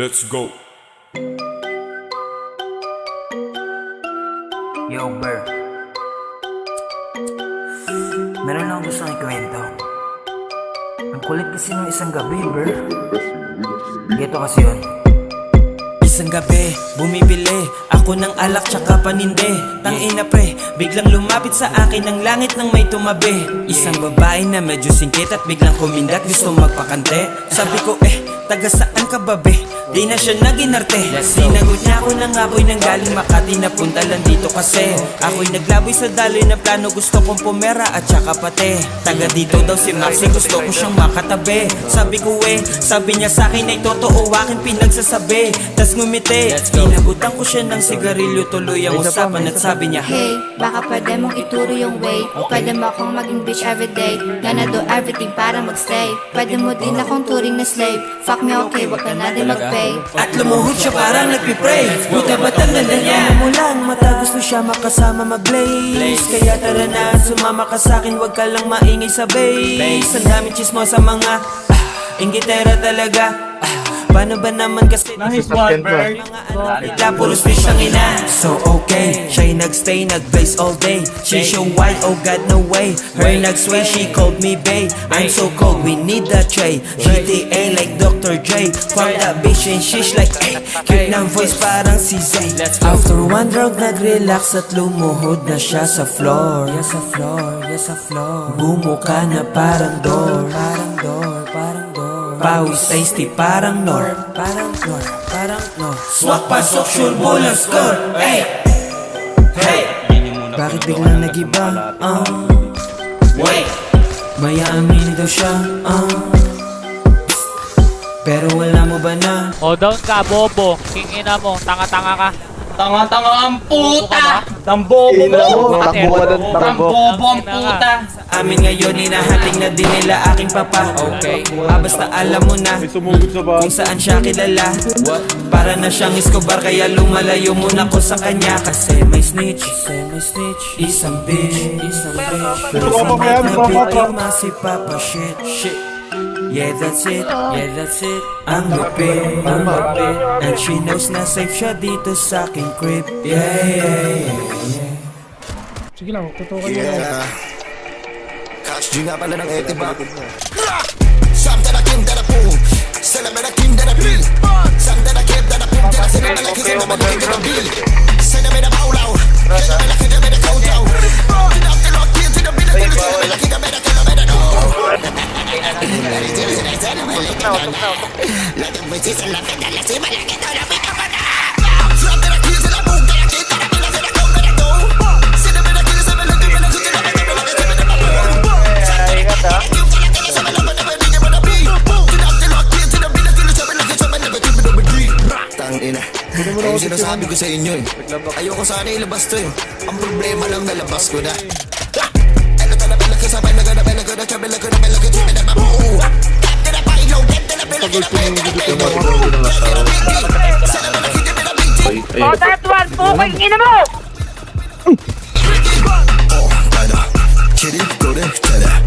Let's go. Yo, Ber. Meron lang gustong ikwento. Ang kulit kasi nung isang gabi, Ber. Geto kasi yun. Isang gabi, bumibili ako ng alak tsaka paninde. Tangina pre, biglang lumapit sa akin ang langit nang may tumabi. Isang babae na medyo singkit at biglang kumindat, gusto magpakante. Sabi ko taga saan ka ba be? Di na siya naginarte. Sinagot niya ako nang ako'y nanggaling Makati, napunta lang dito kasi ako'y naglaboy sa daloy na plano, gusto kong pumera at saka pate. Taga dito daw si Maxi, gusto ko siyang makatabi. Sabi ko sabi niya sa'kin ay totoo, akin pinagsasabi. Tas ngumiti, inabutan ko siya ng sigarilyo, tuloy ang usapan at sabi niya, Hey, baka pwede mong ituro yung way. Pwede mo akong maging bitch everyday. Gonna do everything para magstay. Pwede mo din akong turing na slave. Fuck me okay, wag ka na din magpay. at lumuhod siya parang nagpipray. Buti ba't ang ganda niya? Mo lang mata, gusto siya makasama mag-blaze. Kaya tara na, sumama ka sa'kin, wag ka lang maingay sa bass. Ang daming chismo sa mga inggitera talaga. Paano ba naman kasi Nice one, Bert. bigla puro fish ang ina. So okay, siya'y nagstay, nag-blaze all day. She show why, oh god no way. Her nag-sway, she called me bae. I'm so cold, we need that tray. GTA like Dr. Dre. Fuck that bitch and shish like cute ng voice parang si Zay. After one drug, nag-relax at lumuhod na siya sa floor. Yes, sa floor, yes, sa floor. Bumuka na parang door. Parang door, parang door. Pawis tasty parang nor. Parang nor, parang nor. Swak pasok, sure bulang score. Hey! Hey! Bakit biglang nag-iba? Wait! Maya aminin daw siya. Pero wala mo ba na? O down ka, bobo. Kingina mo, tanga-tanga ka. Tanga-tanga ang puta! Ka ba? Tambobo mo! Tambobo Tambobo ang puta! Amin ngayon, hinahating na din nila aking papa. Okay, basta alam mo na kung saan siya kilala. Para na siyang Escobar, kaya lumalayo muna ko sa kanya. Kasi may snitch, isang bitch, isang bitch. Problema si Papa, shit. Yeah, that's it, ang lupit, and she knows na safe siya dito sa aking crib. Yeah. Sige lang, tutukan mo. Yeah. Catch G nga pala ng etiba. Samta na kim, dada boom. Salam na kim, dada bil. Samta na kim, dada boom. Dada sila na laki, sila na laki, dada bil. Sila na na baulaw. Kaya na laki, dada kaujaw. Tinap na lock, kim, sila bila, bila, sila na laki, dada kila, dada no. Lagi mo si sila, dada si malaki, dada pika pa na. Samta na kim, sila boom. Dada kim, dada bila, sila kau, dada no. Sila na laki, sila na laki, bila, sila na laki, bila, sila na laki. Tangina, ayun sinasabi ko sa inyo ayoko sana ilabas to ang problema lang nalabas ko na. Ano talaga laki sa pala ko na pala ko na chabela ko na pala ko na mabuo. Tira pa ilaw, tira pala ko na pala. O, tatuan po, kingina mo! Oh, tada, kiri, kore, tada.